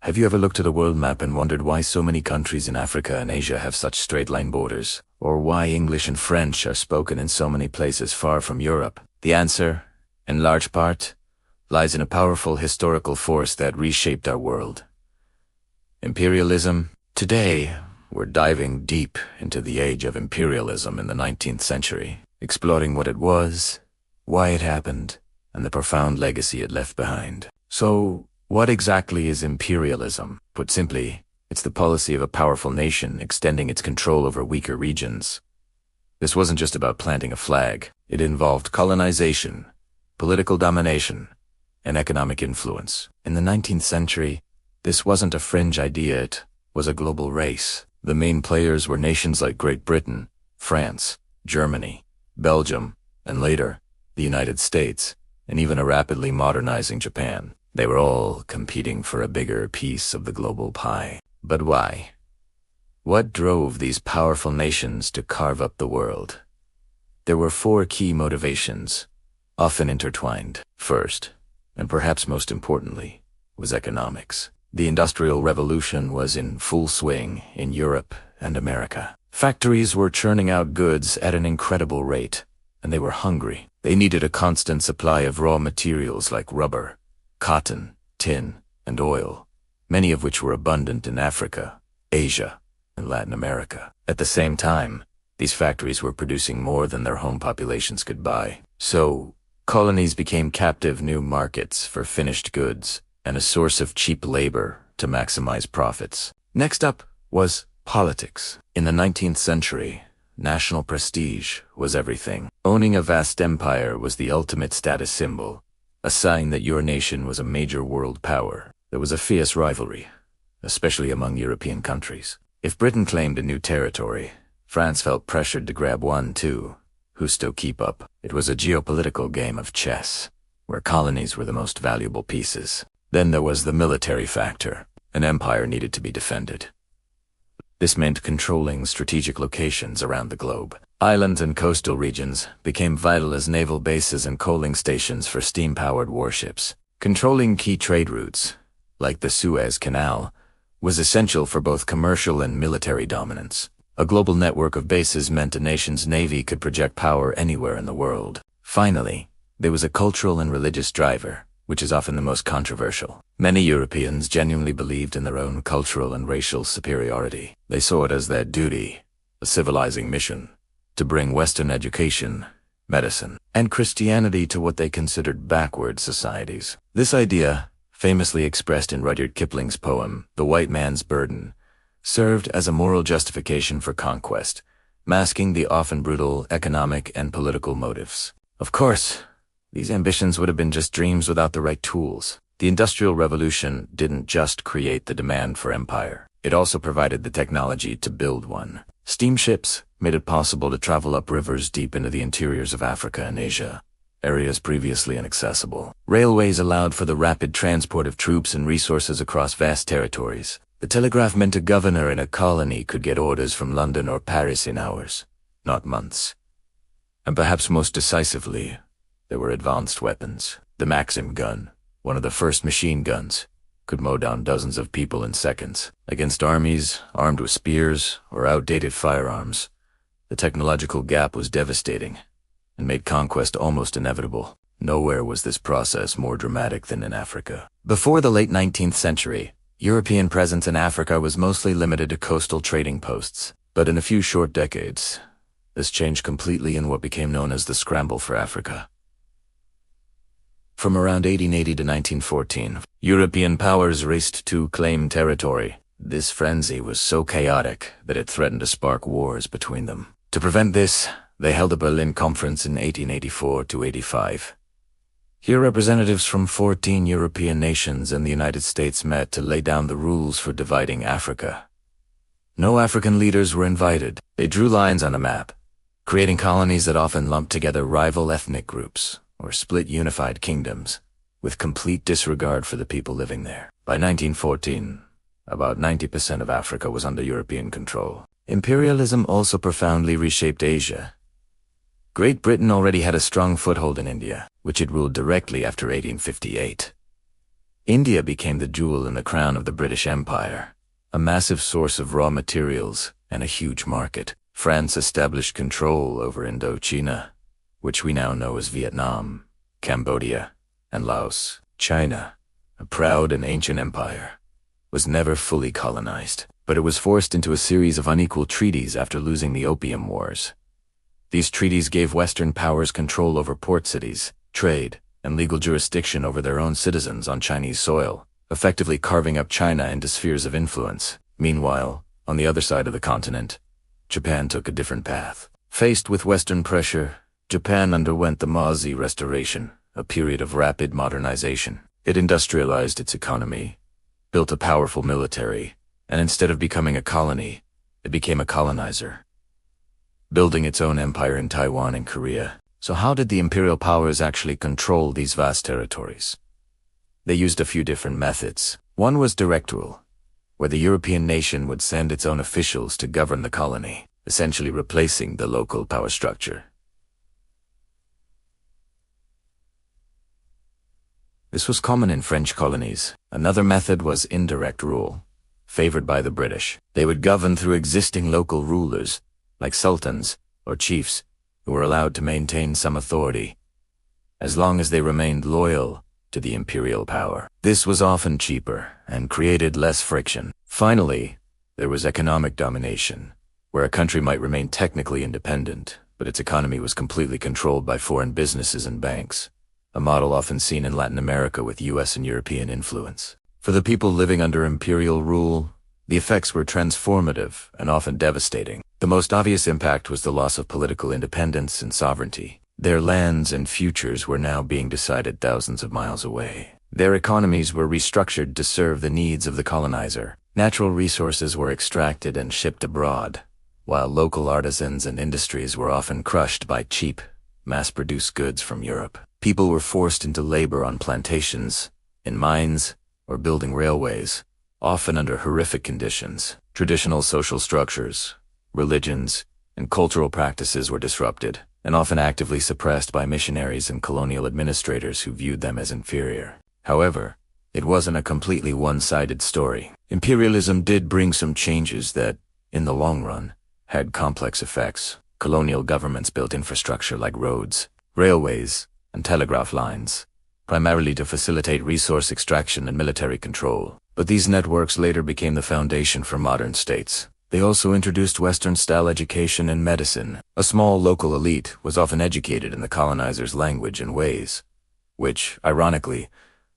Have you ever looked at a world map and wondered why so many countries in Africa and Asia have such straight-line borders? Or why English and French are spoken in so many places far from Europe? The answer, in large part, lies in a powerful historical force that reshaped our world. Imperialism. Today, we're diving deep into the age of imperialism in the 19th century, exploring what it was, why it happened, and the profound legacy it left behind. So, what exactly is imperialism? Put simply, it's the policy of a powerful nation extending its control over weaker regions. This wasn't just about planting a flag. It involved colonization, political domination, and economic influence. In the 19th century, this wasn't a fringe idea, it was a global race. The main players were nations like Great Britain, France, Germany, Belgium, and later, the United States, and even a rapidly modernizing Japan. They were all competing for a bigger piece of the global pie. But why? What drove these powerful nations to carve up the world? There were four key motivations, often intertwined. First, and perhaps most importantly, was economics. The Industrial Revolution was in full swing in Europe and America. Factories were churning out goods at an incredible rate, and they were hungry. They needed a constant supply of raw materials like rubber, cotton, tin, and oil, many of which were abundant in Africa, Asia, and Latin America. At the same time, these factories were producing more than their home populations could buy. So, colonies became captive new markets for finished goods and a source of cheap labor to maximize profits. Next up was politics. In the 19th century, national prestige was everything. Owning a vast empire was the ultimate status symbol, a sign that your nation was a major world power. There was a fierce rivalry, especially among European countries. If Britain claimed a new territory, France felt pressured to grab one too. Who's to keep up? It was a geopolitical game of chess, where colonies were the most valuable pieces. Then there was the military factor. An empire needed to be defended. This meant controlling strategic locations around the globe. Islands and coastal regions became vital as naval bases and coaling stations for steam-powered warships. Controlling key trade routes, like the Suez Canal, was essential for both commercial and military dominance. A global network of bases meant a nation's navy could project power anywhere in the world. Finally, there was a cultural and religious driver, which is often the most controversial. Many Europeans genuinely believed in their own cultural and racial superiority. They saw it as their duty, a civilizing mission, to bring Western education, medicine, and Christianity to what they considered backward societies. This idea, famously expressed in Rudyard Kipling's poem, The White Man's Burden, served as a moral justification for conquest, masking the often brutal economic and political motives. Of course, these ambitions would have been just dreams without the right tools. The Industrial Revolution didn't just create the demand for empire. It also provided the technology to build one. Steamships made it possible to travel up rivers deep into the interiors of Africa and Asia, areas previously inaccessible. Railways allowed for the rapid transport of troops and resources across vast territories. The telegraph meant a governor in a colony could get orders from London or Paris in hours, not months. And perhaps most decisively, there were advanced weapons. The Maxim gun, one of the first machine guns, could mow down dozens of people in seconds. Against armies armed with spears or outdated firearms, the technological gap was devastating and made conquest almost inevitable. Nowhere was this process more dramatic than in Africa. Before the late 19th century, European presence in Africa was mostly limited to coastal trading posts. But in a few short decades, this changed completely in what became known as the Scramble for Africa. From around 1880 to 1914, European powers raced to claim territory. This frenzy was so chaotic that it threatened to spark wars between them. To prevent this, they held a Berlin Conference in 1884 to 85. Here representatives from 14 European nations and the United States met to lay down the rules for dividing Africa. No African leaders were invited. They drew lines on a map, creating colonies that often lumped together rival ethnic groups or split unified kingdoms, with complete disregard for the people living there. By 1914, about 90% of Africa was under European control. Imperialism also profoundly reshaped Asia. Great Britain already had a strong foothold in India, which it ruled directly after 1858. India became the jewel in the crown of the British Empire, a massive source of raw materials and a huge market. France established control over Indochina, which we now know as Vietnam, Cambodia, and Laos. China, a proud and ancient empire, was never fully colonized, but it was forced into a series of unequal treaties after losing the Opium Wars. These treaties gave Western powers control over port cities, trade, and legal jurisdiction over their own citizens on Chinese soil, effectively carving up China into spheres of influence. Meanwhile, on the other side of the continent, Japan took a different path. Faced with Western pressure, Japan underwent the Meiji Restoration, a period of rapid modernization. It industrialized its economy, built a powerful military, and instead of becoming a colony, it became a colonizer, building its own empire in Taiwan and Korea. So how did the imperial powers actually control these vast territories? They used a few different methods. One was direct rule, where the European nation would send its own officials to govern the colony, essentially replacing the local power structure. This was common in French colonies. Another method was indirect rule, favored by the British. They would govern through existing local rulers, like sultans or chiefs, who were allowed to maintain some authority, as long as they remained loyal to the imperial power. This was often cheaper and created less friction. Finally, there was economic domination, where a country might remain technically independent, but its economy was completely controlled by foreign businesses and banks, a model often seen in Latin America with US and European influence. For the people living under imperial rule, the effects were transformative and often devastating. The most obvious impact was the loss of political independence and sovereignty. Their lands and futures were now being decided thousands of miles away. Their economies were restructured to serve the needs of the colonizer. Natural resources were extracted and shipped abroad, while local artisans and industries were often crushed by cheap, mass-produced goods from Europe. People were forced into labor on plantations, in mines, or building railways, often under horrific conditions. Traditional social structures, religions, and cultural practices were disrupted, and often actively suppressed by missionaries and colonial administrators who viewed them as inferior. However, it wasn't a completely one-sided story. Imperialism did bring some changes that, in the long run, had complex effects. Colonial governments built infrastructure like roads, railways, and telegraph lines, primarily to facilitate resource extraction and military control. But these networks later became the foundation for modern states. They also introduced Western-style education and medicine. A small local elite was often educated in the colonizers' language and ways, which, ironically,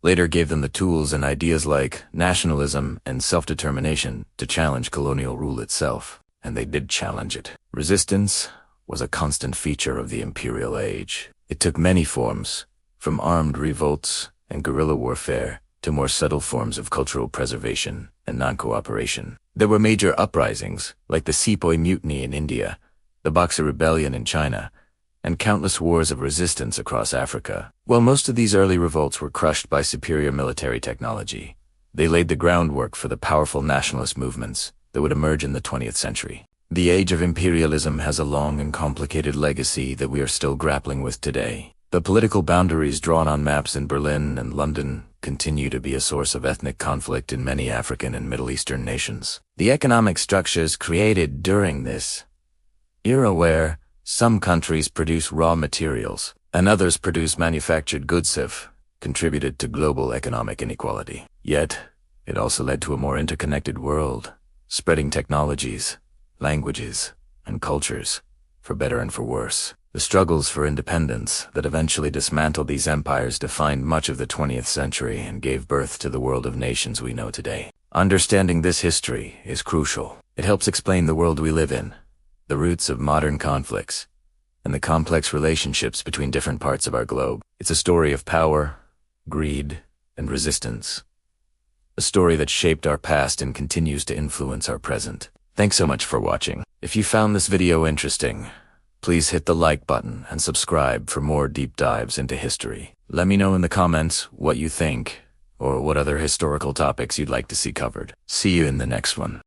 later gave them the tools and ideas like nationalism and self-determination to challenge colonial rule itself. And they did challenge it. Resistance was a constant feature of the imperial age. It took many forms, from armed revolts and guerrilla warfare to more subtle forms of cultural preservation and non-cooperation. There were major uprisings, like the Sepoy Mutiny in India, the Boxer Rebellion in China, and countless wars of resistance across Africa. While most of these early revolts were crushed by superior military technology, they laid the groundwork for the powerful nationalist movements that would emerge in the 20th century. The age of imperialism has a long and complicated legacy that we are still grappling with today. The political boundaries drawn on maps in Berlin and London continue to be a source of ethnic conflict in many African and Middle Eastern nations. The economic structures created during this era, where some countries produce raw materials and others produce manufactured goods, have contributed to global economic inequality. Yet, it also led to a more interconnected world, spreading technologies, languages, and cultures, for better and for worse. The struggles for independence that eventually dismantled these empires defined much of the 20th century and gave birth to the world of nations we know today. Understanding this history is crucial. It helps explain the world we live in, the roots of modern conflicts, and the complex relationships between different parts of our globe. It's a story of power, greed, and resistance. A story that shaped our past and continues to influence our present. Thanks so much for watching. If you found this video interesting, please hit the like button and subscribe for more deep dives into history. Let me know in the comments what you think, or what other historical topics you'd like to see covered. See you in the next one.